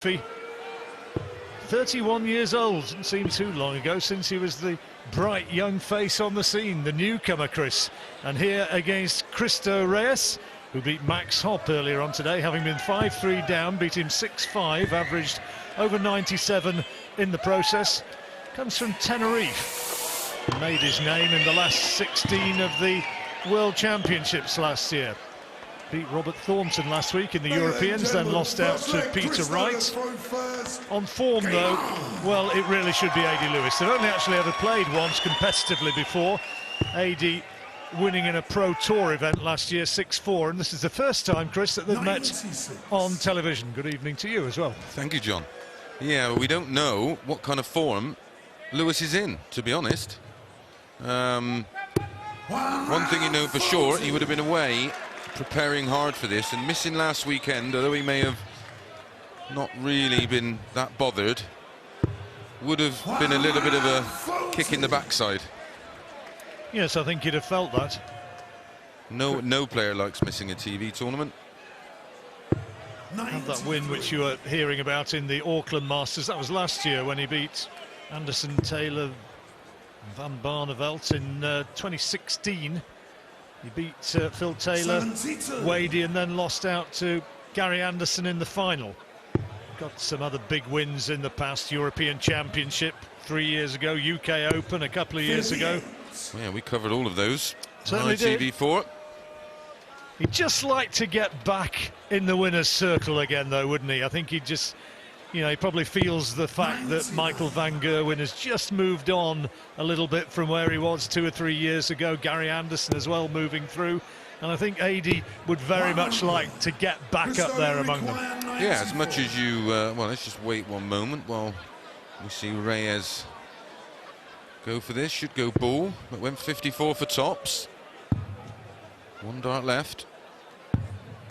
31 years old, doesn't seem too long ago since he was the bright young face on the scene, the newcomer Chris. And here against Cristo Reyes, who beat Max Hopp earlier on today, having been 5-3 down, beat him 6-5, averaged over 97 in the process. Comes from Tenerife, made his name in the last 16 of the World Championships last year. Beat Robert Thornton last week in the Europeans, then lost out to Peter Wright. On form, though, well, it really should be Adi Lewis. They've only actually ever played once competitively before. Adi winning in a Pro Tour event last year, 6-4, and this is the first time, Chris, that they've met on television. Good evening to you as well. Thank you, John. Yeah, we don't know what kind of form Lewis is in, to be honest. One thing you know for sure, he would have been away preparing hard for this, and missing last weekend, although he may have not really been that bothered, would have been a little bit of a kick in the backside. Yes, I think you'd have felt that. No player likes missing a TV tournament. Had that win which you were hearing about in the Auckland Masters, that was last year when he beat Anderson, Taylor, Van Barneveld in 2016. He beat Phil Taylor, Wadey, and then lost out to Gary Anderson in the final. Got some other big wins in the past. European Championship 3 years ago, UK Open a couple of years ago. Yeah, we covered all of those. Certainly did. ITV4. He'd just like to get back in the winner's circle again, though, wouldn't he? I think he just, you know, he probably feels the fact that Michael van Gerwen has just moved on a little bit from where he was 2 or 3 years ago. Gary Anderson as well moving through. And I think Adi would very much like to get back up there among them. Yeah, as much as you... well, let's just wait one moment while we see Reyes go for this. Should go ball. It went 54 for tops. One dart left.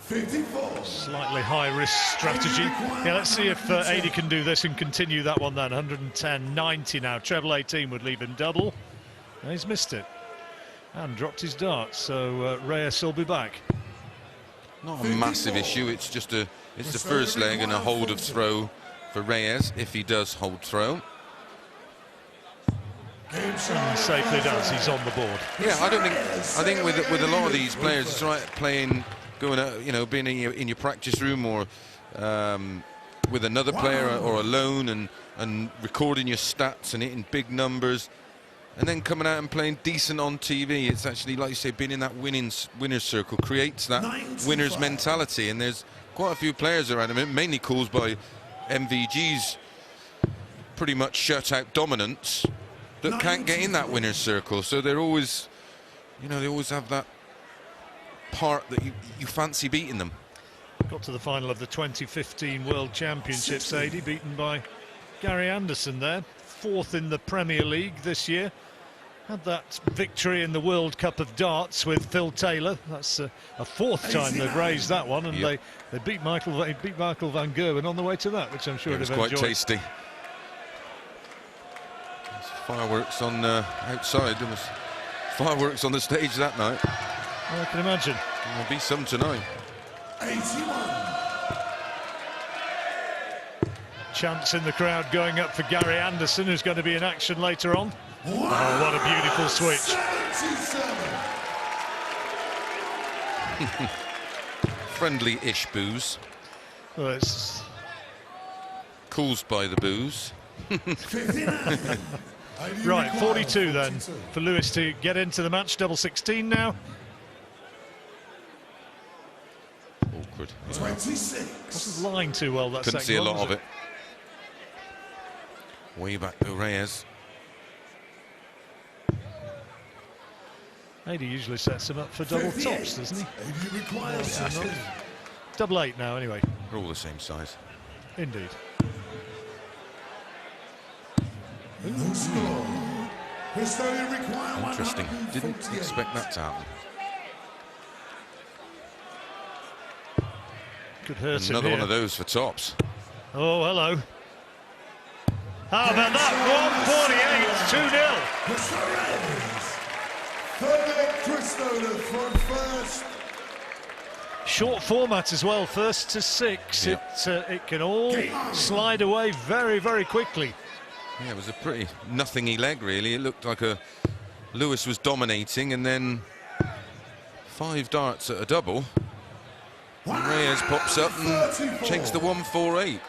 54. Slightly high-risk strategy. Yeah, let's see if Adi can do this and continue that one then. 110-90 now. Treble 18 would leave him double. And he's missed it. And dropped his dart, so Reyes will be back. Not a massive issue, it's just it's the first leg and a hold of throw for Reyes, if he does hold throw. And safely does, he's on the board. Yeah, I think with a lot of these players, it's right playing, going out, you know, being in your practice room or with another player or alone and recording your stats and hitting big numbers, and then coming out and playing decent on TV. It's actually, like you say, being in that winner's circle creates that winner's mentality, and there's quite a few players around him, mainly caused by MVG's pretty much shutout dominance, that can't get in that winner's circle. So they're always, you know, they always have that part that you fancy beating them. Got to the final of the 2015 World Championships, Adi, beaten by Gary Anderson there. 4th in the Premier League this year. Had that victory in the World Cup of Darts with Phil Taylor. That's a 4th time they've raised that one, and they beat Michael van Gerwen on the way to that, which I'm sure it was quite tasty. There's fireworks on outside. There was fireworks on the stage that night. Well, I can imagine. There'll be some tonight. 81. Chants in the crowd going up for Gary Anderson, who's going to be in action later on. Oh, what a beautiful switch. Friendly-ish booze. Well, it's caused by the booze. Right, 42 then for Lewis to get into the match. Double 16 now. Awkward. 26. Wasn't lying too well that Couldn't second see a one, lot of it. Way back to Reyes. Adi usually sets him up for double tops, doesn't he? Double 8 now, anyway. They're all the same size. Indeed. Interesting. Didn't expect that to happen. Could hurt him Another here. one of those for tops. Oh, hello. How about that? 148, 2-0. Cristo from first. Short format as well, first to 6. Yeah. It can all slide away very, very quickly. Yeah, it was a pretty nothingy leg, really. It looked like Lewis was dominating, and then 5 darts at a double. And Reyes pops up and takes the 148.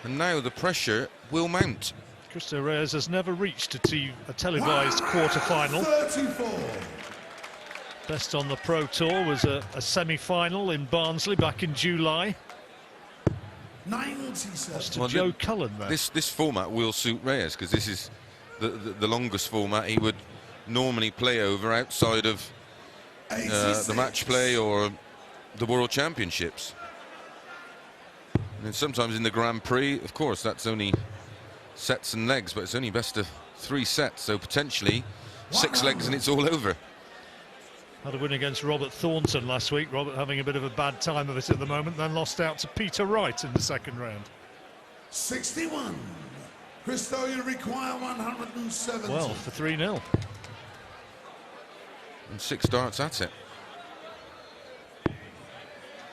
And now the pressure will mount. Cristo Reyes has never reached a televised quarter-final. Best on the Pro Tour was a semi-final in Barnsley back in July. 97. Well, Joe Cullen there. This format will suit Reyes, because this is the longest format he would normally play over outside of the match play or the World Championships. And sometimes in the Grand Prix, of course, that's only sets and legs, but it's only best of 3 sets, so potentially 6 legs and it's all over. Had a win against Robert Thornton last week. Robert having a bit of a bad time of it at the moment, then lost out to Peter Wright in the second round. 61. Cristo, you require 170. Well, for 3-0. And 6 darts at it.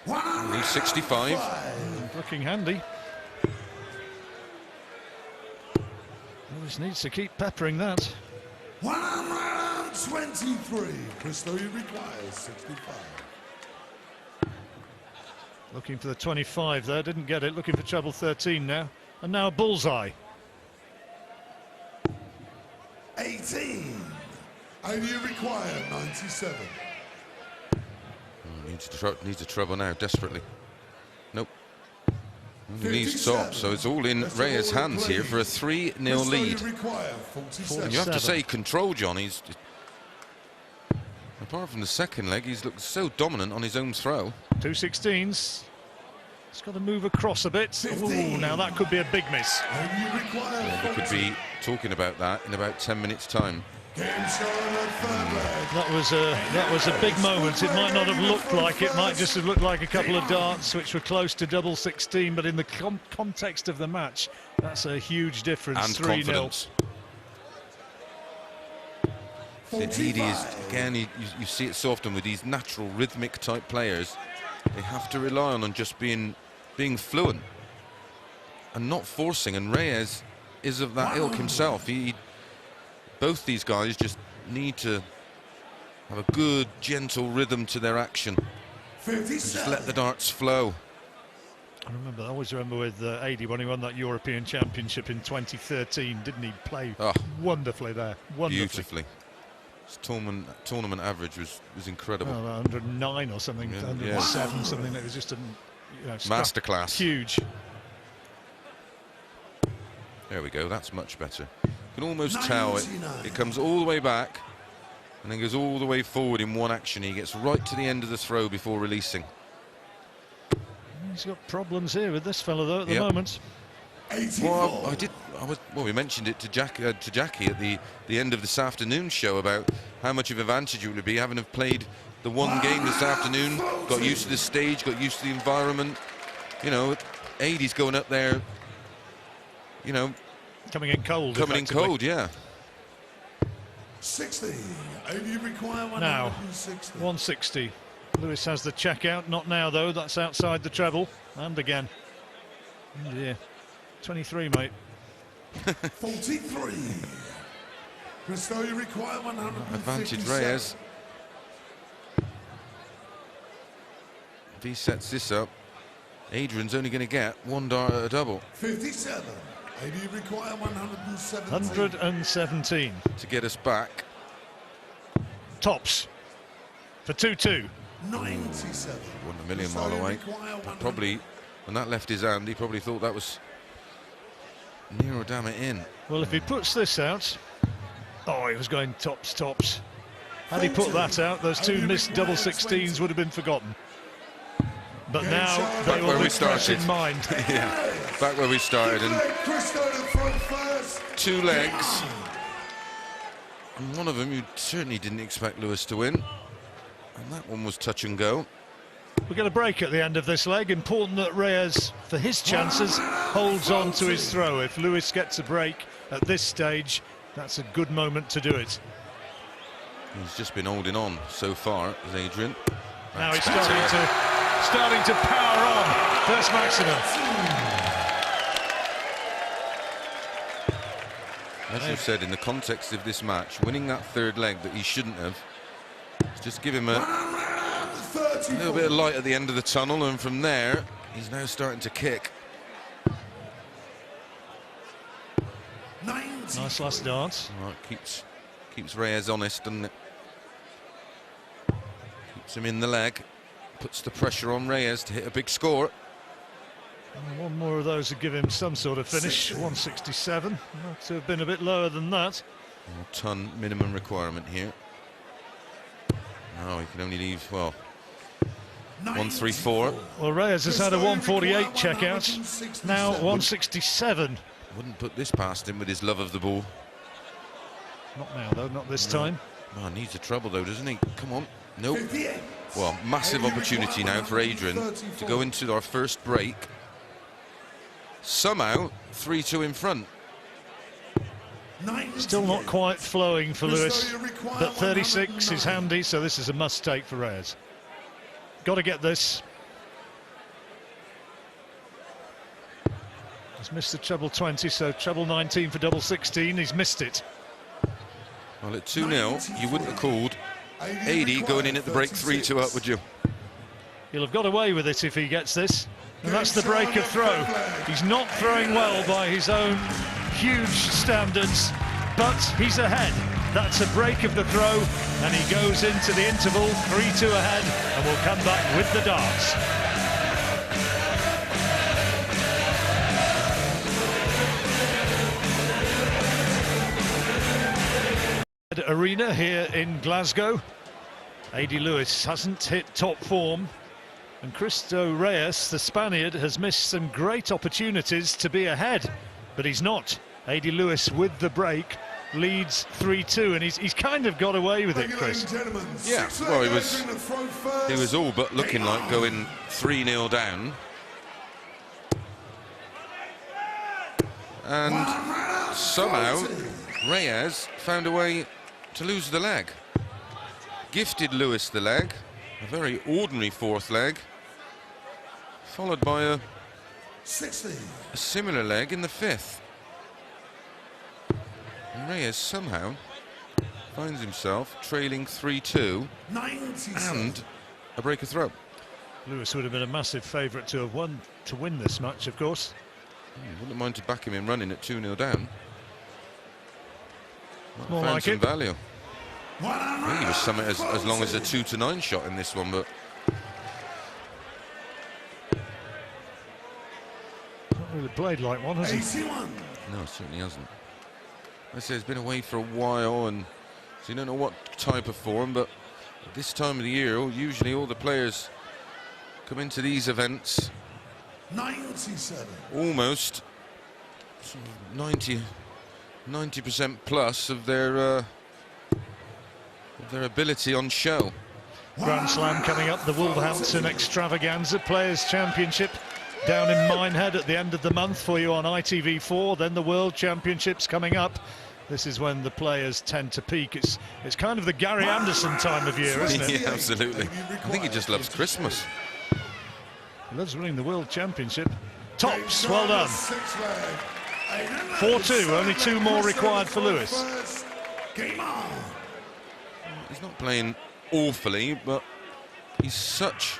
He's 65. Looking handy. Lewis needs to keep peppering that. 123. Cristo, you require 65. Looking for the 25 there, didn't get it. Looking for treble 13 now. And now a bullseye. 18. And you require 97. Needs a treble now, desperately. Nope. He needs top, so it's all in Reyes' hands here for a 3-0 lead. And you have to say, control, John. Apart from the second leg, he's looked so dominant on his own throw. 2 16s. He's got to move across a bit. Ooh, now that could be a big miss. Yeah, we could be talking about that in about 10 minutes' time. That was a big moment. It might not have looked like it. Might just have looked like a couple of darts which were close to double 16, but in the context of the match, that's a huge difference. And 3-0. confidence. The 80 is, again, you see it so often with these natural rhythmic type players. They have to rely on just being fluent and not forcing, and Reyes is of that ilk himself. Both these guys just need to have a good, gentle rhythm to their action. Just let the darts flow. I always remember with 80 when he won that European Championship in 2013, didn't he play wonderfully there? Wonderfully. Beautifully. His tournament average was incredible. 109 or something, 107 something. That was just a masterclass. Huge. There we go. That's much better. You can almost tell it comes all the way back and then goes all the way forward in one action. He gets right to the end of the throw before releasing. He's got problems here with this fellow though at the moment. Well, we mentioned it to Jackie at the end of this afternoon's show about how much of an advantage it would be having played the one game this afternoon, got used to the stage, got used to the environment. You know, 80's going up there, you know, coming in cold. Yeah. 60. You require 160. Now 160. Lewis has the check out. Not now though. That's outside the treble. And again. Oh dear. 23, mate. 43. Cristo, you require 157. Advantage Reyes. If he sets this up, Adrian's only going to get 1 dart at a double. 57. You require 117. 117. To get us back. Tops. For 2-2. 97. 1 million mile away. Probably, when that left his hand, he probably thought that was near or damn it in. Well, if he puts this out, he was going tops. Had he put that out, those 2 missed double 16s would have been forgotten. But now they will be fresh in mind. Yeah, back where we started, and 2 legs. And one of them you certainly didn't expect Lewis to win. And that one was touch and go. We'll get a break at the end of this leg. Important that Reyes, for his chances, holds on to his throw. If Lewis gets a break at this stage, that's a good moment to do it. He's just been holding on so far, as Adrian. Now he's starting to power on. First maximum. As you said, in the context of this match, winning that third leg that he shouldn't have, just give him a little bit of light at the end of the tunnel, and from there, he's now starting to kick. Nice last dance. Well, it keeps Reyes honest, doesn't it? Keeps him in the leg, puts the pressure on Reyes to hit a big score. And one more of those would give him some sort of finish. 167. Not to have been a bit lower than that. 1 ton minimum requirement here. No, he can only leave, well, 134. Well, Reyes has had a 148 checkout. Now 167. Wouldn't put this past him with his love of the ball. Not now, though, not this time. Oh, needs a treble, though, doesn't he? Come on. Nope. Well, massive opportunity now for Adrian to go into our first break. Somehow, 3-2 in front. Still not quite flowing for Lewis, but 36 is handy, so this is a must-take for Reyes. Got to get this. He's missed the treble 20, so treble 19 for double 16. He's missed it. Well, at 2-0, you wouldn't have called 80 going in at the break 3-2 up, would you? He'll have got away with it if he gets this. And that's the break of throw. He's not throwing well by his own huge standards, but he's ahead. That's a break of the throw, and he goes into the interval 3-2 ahead, and will come back with the darts. Arena here in Glasgow. A.D. Lewis hasn't hit top form, and Cristo Reyes, the Spaniard, has missed some great opportunities to be ahead, but he's not. A.D. Lewis with the break leads 3-2, and he's kind of got away with it, Chris. Yeah, well, he was all but looking like going 3-0 down, and somehow Reyes found a way to lose the leg. Gifted Lewis the leg, a very ordinary fourth leg, followed by a similar leg in the fifth. And Reyes somehow finds himself trailing 3-2 and a break of throw. Lewis would have been a massive favourite to win this match, of course. Wouldn't mind to back him in running at 2-0 down. More found like some it. value. I think he was something as long as a 2-9 shot in this one, but Not really played like one, has he? no, it certainly hasn't. I say he's been away for a while, and so you don't know what type of form, but at this time of the year, usually all the players come into these events 97. almost sort of 90% plus of their ability on show. Grand Slam coming up, the Wolverhampton Extravaganza Players' Championship down in Minehead at the end of the month for you on ITV4. Then the World Championships coming up. This is when the players tend to peak. It's kind of the Gary Anderson time of year, isn't it? Yeah, absolutely. I think he just loves Christmas. He loves winning the World Championship. Tops, well done. 4-2, only 2 more required for Lewis. Game on. He's not playing awfully, but he's such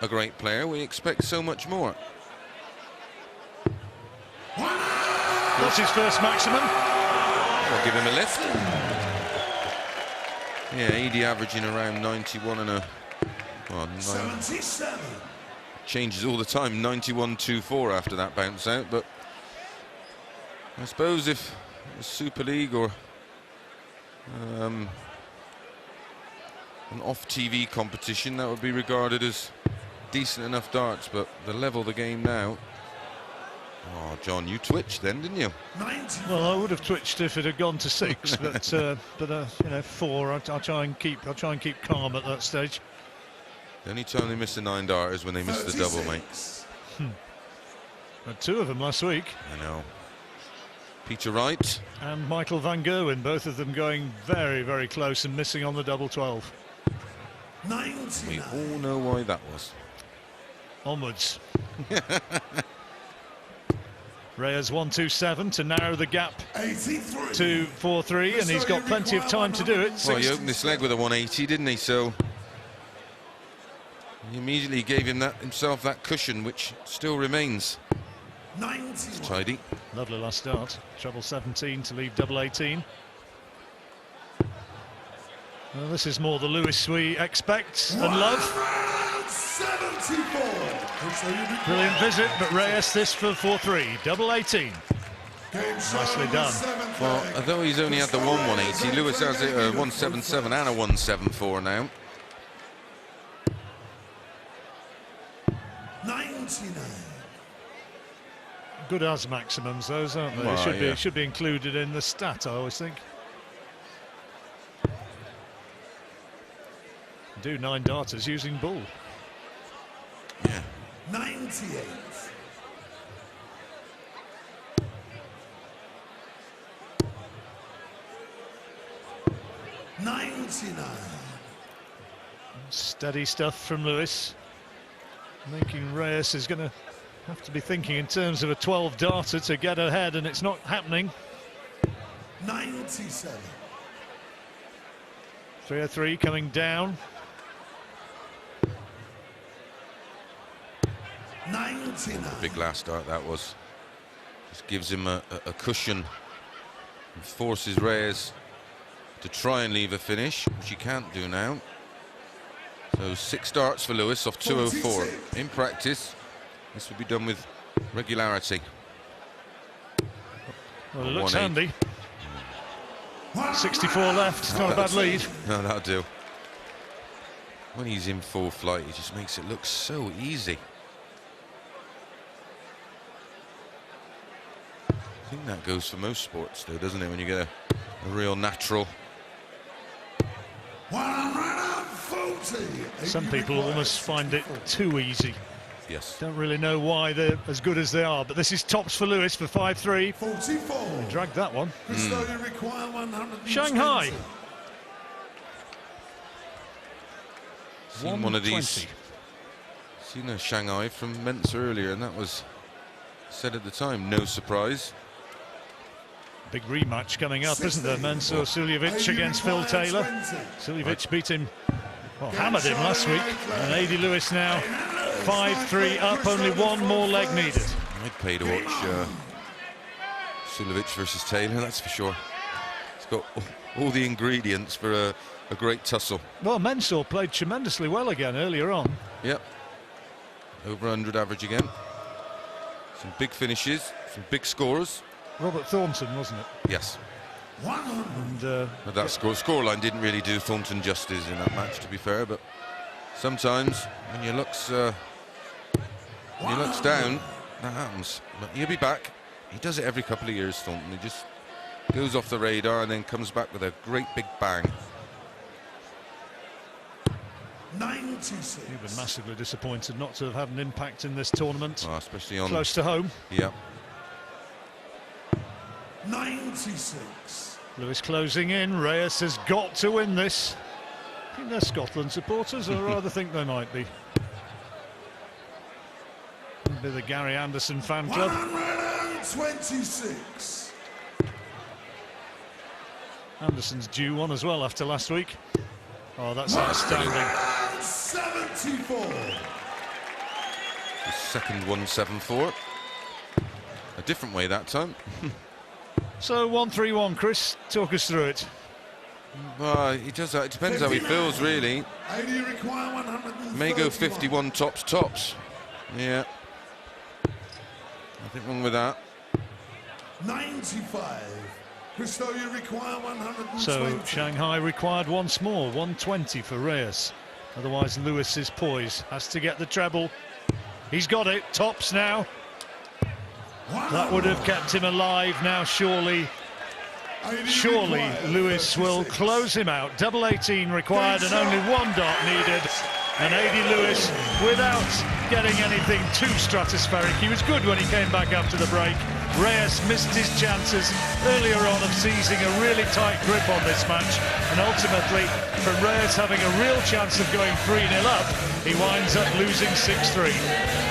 a great player. We expect so much more. That's his first maximum. I'll give him a lift. Yeah, ED averaging around 91 and a... Well, 77. changes all the time, 91-2-4 after that bounce out, but I suppose if it was Super League or an off-TV competition, that would be regarded as decent enough darts, but the level of the game now... Oh, John, you twitched then, didn't you? 90. Well, I would have twitched if it had gone to 6, but you know, 4. I'll try and keep calm at that stage. The only time they miss the 9 dart is when they miss the double, mate. Had 2 of them last week. I know. Peter Wright. And Michael van Gerwen, both of them going very, very close and missing on the double 12. We 99. all know why that was. Onwards. Reyes 1-2-7 to narrow the gap 83. to 4-3, and he's got plenty of time to do it. Well, he opened this leg with a 180, didn't he? So he immediately gave himself that cushion, which still remains. 91. It's tidy. Lovely last start. Treble 17 to leave double 18. Well, this is more the Lewis we expect and love. 74. Brilliant visit, but Reyes this for 4-3. Double 18. Nicely done. Well, although he's only had the 180, Lewis has it 177 and a 174 now. 99. Good as maximums, those, aren't they? Well, yeah. Should be included in the stat, I always think. Do 9 darters using bull. Yeah. 98. 99. Steady stuff from Lewis. Making Reyes is going to have to be thinking in terms of a 12 darter to get ahead, and it's not happening. 97. 303 coming down. 99. Big last start that was. Just gives him a cushion and forces Reyes to try and leave a finish, which he can't do now. So 6 darts for Lewis off 204. In practice, this will be done with regularity. Well, it looks 180. handy. 64 left, not a bad lead. No, that'll do. When he's in full flight, he just makes it look so easy. I think that goes for most sports, though, doesn't it? When you get a real natural. 140. Some people almost find it too easy. Yes. Don't really know why they're as good as they are, but this is tops for Lewis for 5-3. 44. Dragged that one. Christo, you require 120. Shanghai. Seen one of these. Seen a Shanghai from Mensa earlier, and that was said at the time, no surprise. Big rematch coming up, isn't there? Mensur Suljevic against Phil Taylor. Suljevic beat him, well, hammered him last week. And A.D. Lewis now 5-3 up, only one more leg needed. I'd pay to watch Suljevic versus Taylor, that's for sure. He's got all the ingredients for a great tussle. Well, Mensur played tremendously well again earlier on. Yep. Over 100 average again. Some big finishes, some big scores. Robert Thornton, wasn't it? Yes. 100. And But that scoreline didn't really do Thornton justice in that match, to be fair. But sometimes when your luck's down, that happens. But he'll be back. He does it every couple of years, Thornton. He just goes off the radar and then comes back with a great big bang. 96. he'd been massively disappointed not to have had an impact in this tournament. Oh, especially on. Close to home. Yeah. 96. Lewis closing in. Reyes has got to win this. I think they're Scotland supporters, or rather think they might be. Be the Gary Anderson fan club. 126. Anderson's due one as well after last week. Oh, that's outstanding. 74. The second 174. A different way that time. So 1-3-1, Chris, talk us through it. Well, he does that. It depends how he feels, really. 80 require 131. May go 51 tops. Yeah. Nothing wrong with that. 95. Christo, you require 120. So Shanghai required once more, 120 for Reyes. Otherwise Lewis's poise has to get the treble. He's got it, tops now. That would have kept him alive now, surely Lewis will close him out. Double 18 required and only one dart needed. And A.D. Lewis, without getting anything too stratospheric, he was good when he came back after the break. Reyes missed his chances earlier on of seizing a really tight grip on this match, and ultimately, from Reyes having a real chance of going 3-0 up, he winds up losing 6-3.